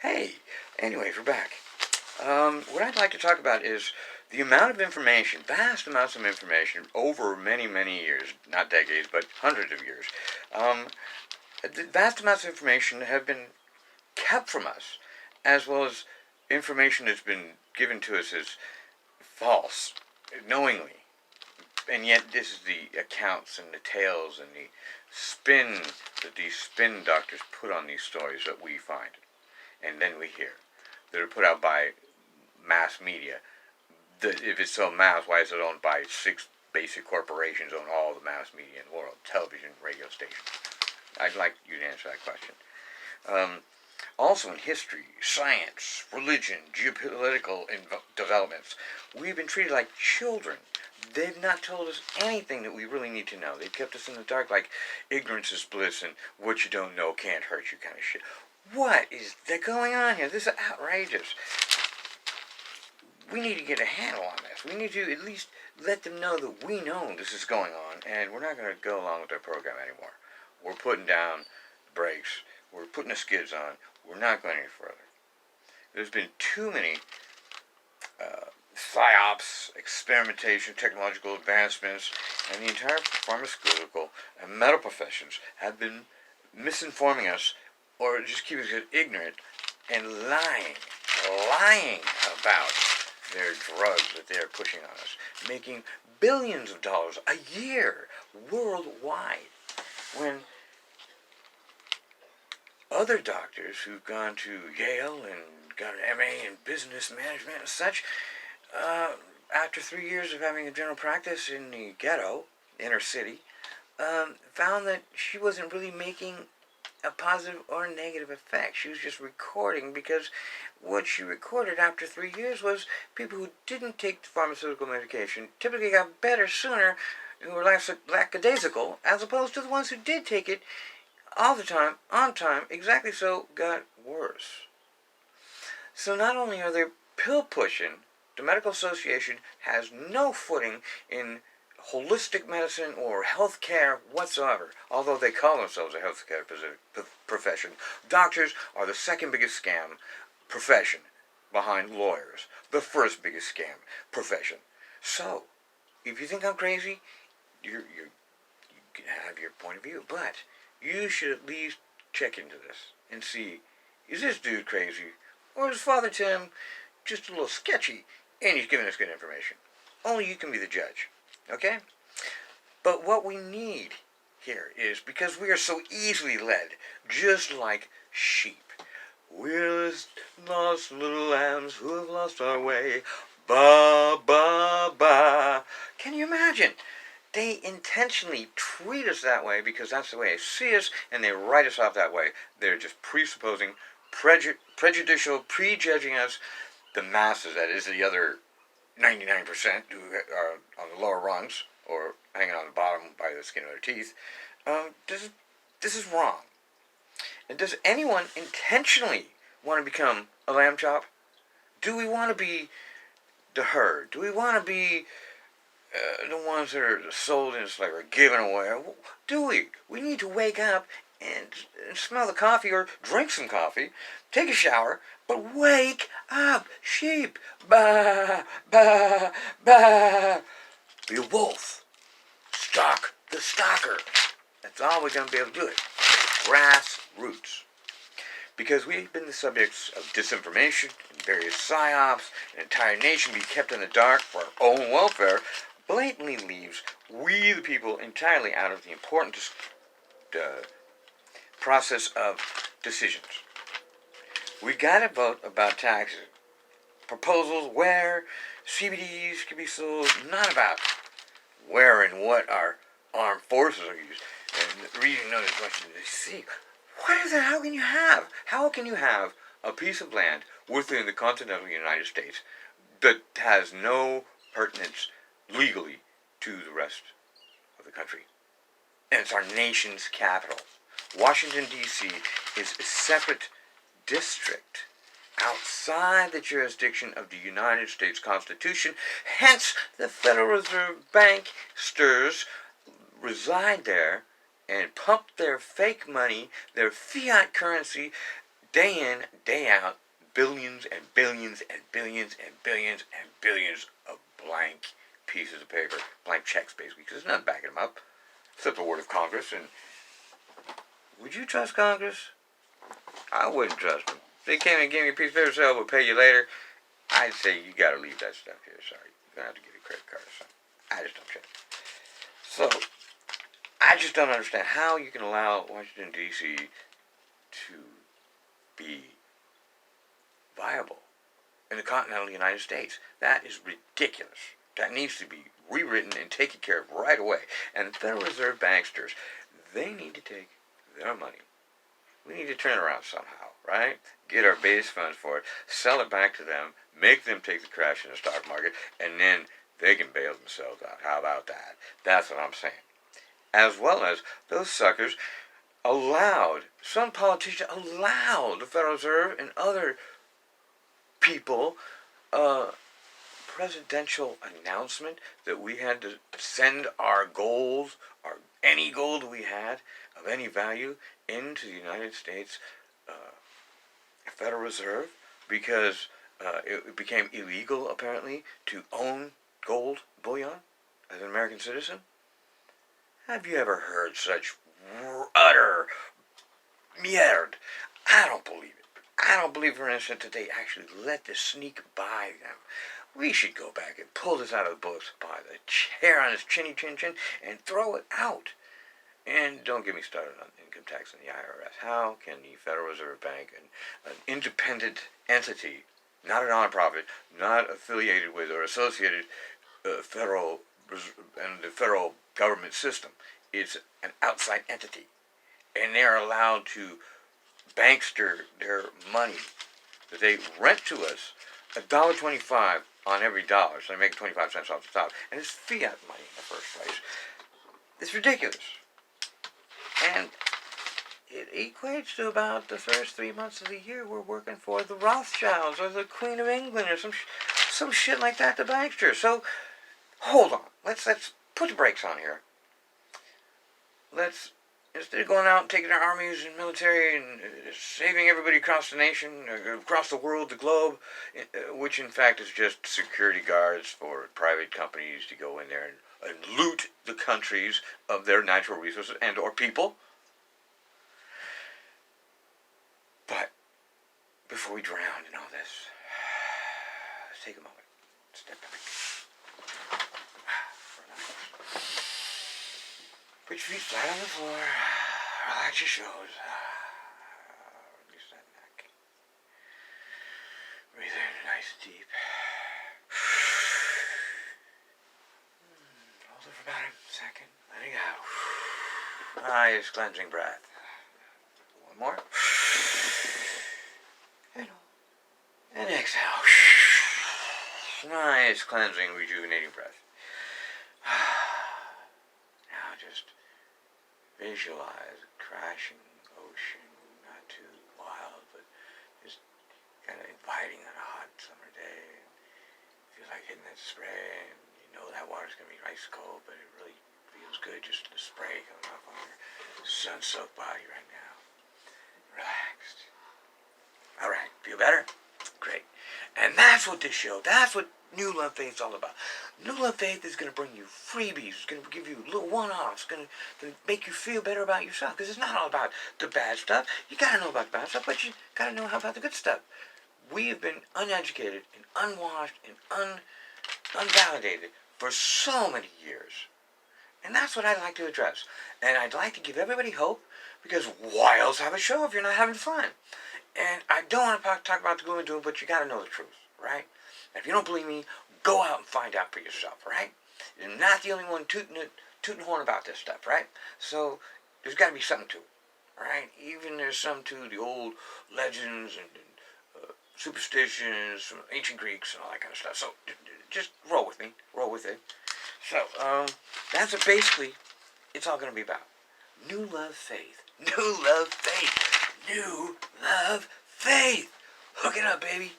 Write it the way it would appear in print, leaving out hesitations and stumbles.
Hey, anyways, we're back. What I'd like to talk about is the amount of information, vast amounts of information, over many, many years, not decades, but hundreds of years. The vast amounts of information have been kept from us, as well as information that's been given to us as false, knowingly. And yet this is the accounts and the tales and the spin that these spin doctors put on these stories that we find. And then we hear that are put out by mass media. If it's so mass, why is it owned by 6 basic corporations own all the mass media in the world? Television, radio stations. I'd like you to answer that question. Also in history, science, religion, geopolitical developments, we've been treated like children. They've not told us anything that we really need to know. They've kept us in the dark like ignorance is bliss and what you don't know can't hurt you kind of shit. What is that going on here? This is outrageous. We need to get a handle on this. We need to at least let them know that we know this is going on, and we're not going to go along with their program anymore. We're putting down the brakes. We're putting the skids on. We're not going any further. There's been too many psyops, experimentation, technological advancements, and the entire pharmaceutical and medical professions have been misinforming us or just keeping us ignorant and lying about their drugs that they're pushing on us, making billions of dollars a year worldwide, when other doctors who've gone to Yale and got an MA in business management and such, after 3 years of having a general practice in the ghetto, inner city, found that she wasn't really making a positive or negative effect. She was just recording, because what she recorded after 3 years was people who didn't take the pharmaceutical medication typically got better sooner, who were lackadaisical, as opposed to the ones who did take it all the time, on time, exactly so, got worse. So not only are they pill pushing, the Medical Association has no footing in holistic medicine or health care whatsoever, although they call themselves a health care profession. Doctors are the second biggest scam profession behind lawyers, the first biggest scam profession. So, if you think I'm crazy, you can have your point of view, but you should at least check into this and see, is this dude crazy, or is Father Tim just a little sketchy and he's giving us good information? Only you can be the judge. Okay? But what we need here is, because we are so easily led, just like sheep. We're lost little lambs who have lost our way. Ba, ba, ba. Can you imagine? They intentionally treat us that way because that's the way they see us, and they write us off that way. They're just presupposing, prejudicial, prejudging us. The masses, that is, the other 99% who are on the lower rungs or hanging on the bottom by the skin of their teeth. This is wrong. And does anyone intentionally want to become a lamb chop? Do we want to be the herd? Do we want to be the ones that are sold in slavery, given away? Do we? We need to wake up and smell the coffee, or drink some coffee, take a shower, but wake up, sheep. Ba, ba, ba. Be a wolf. Stalk the stalker. That's all we're going to be able to do it. Grassroots. Because we've been the subjects of disinformation and various psyops, an entire nation being kept in the dark for our own welfare, blatantly leaves we the people entirely out of the important process of decisions. We gotta vote about taxes, proposals where CBDs can be sold, not about where and what our armed forces are used. And reading notice Washington D.C. How can you have a piece of land within the continental United States that has no pertinence legally to the rest of the country? And it's our nation's capital. Washington, D.C. is a separate district outside the jurisdiction of the United States Constitution. Hence, the Federal Reserve banksters reside there and pump their fake money, their fiat currency, day in, day out, billions and billions and billions and billions and billions of blank pieces of paper, blank checks basically, because there's nothing backing them up, except the word of Congress. And would you trust Congress? I wouldn't trust them. If they came and gave me a piece of paper, so we'll pay you later, I'd say you got to leave that stuff here. Sorry, you're gonna have to get a credit card or something. I just don't trust it. So I just don't understand how you can allow Washington D.C. to be viable in the continental United States. That is ridiculous. That needs to be rewritten and taken care of right away. And the Federal Reserve banksters, they need to take their money. We need to turn it around somehow, right? Get our base funds for it, sell it back to them, make them take the crash in the stock market, and then they can bail themselves out. How about that? That's what I'm saying. As well as those suckers some politicians allowed the Federal Reserve and other people presidential announcement that we had to send our gold, or any gold we had of any value, into the United States Federal Reserve, because it became illegal apparently to own gold bullion as an American citizen. Have you ever heard such utter merde? I don't believe it. I don't believe, for instance, that they actually let this sneak by them. We should go back and pull this out of the books by the hair on his chinny chin chin and throw it out. And don't get me started on income tax and the IRS. How can the Federal Reserve Bank, an independent entity, not a nonprofit, not affiliated with or associated federal and the federal government system, is an outside entity, and they are allowed to bankster their money that they rent to us, $1.25 on every dollar, so they make 25 cents off the top, and it's fiat money in the first place. It's ridiculous. And it equates to about the first 3 months of the year we're working for the Rothschilds or the Queen of England or some shit like that, the bankster. So hold on, let's put the brakes on here. Let's, instead of going out and taking our armies and military and saving everybody across the nation, across the world, the globe, which in fact is just security guards for private companies to go in there and loot the countries of their natural resources and or people. But before we drown in all this, let's take a moment. Step back. Put your feet flat on the floor. Relax your shoulders. Release that neck. Breathe in nice and deep. Hold it for about a second. Let it go. Nice cleansing breath. One more. And exhale. Nice cleansing, rejuvenating breath. Now just visualize a crashing ocean, not too wild, but just kind of inviting on a hot summer day. Feel like hitting that spray, and you know that water's going to be ice cold, but it really feels good, just the spray coming off on your sun-soaked body right now. Relaxed. All right, feel better? Great. And that's what this show, that's what New Love Faith is all about. New Love Faith is going to bring you freebies. It's going to give you little one-offs. It's going to make you feel better about yourself. Because it's not all about the bad stuff. You got to know about the bad stuff, but you got to know about the good stuff. We have been uneducated and unwashed and unvalidated for so many years. And that's what I'd like to address. And I'd like to give everybody hope, because why else have a show if you're not having fun? And I don't want to talk about the gloom and doom, but you got to know the truth, right? And if you don't believe me, go out and find out for yourself, right? You're not the only one tooting horn about this stuff, right? So there's got to be something to it, right? Even there's some to the old legends and superstitions from ancient Greeks and all that kind of stuff. So just roll with me, roll with it. So that's what basically it's all going to be about. New Love Faith. New Love Faith. New Love Faith. Hook it up, baby.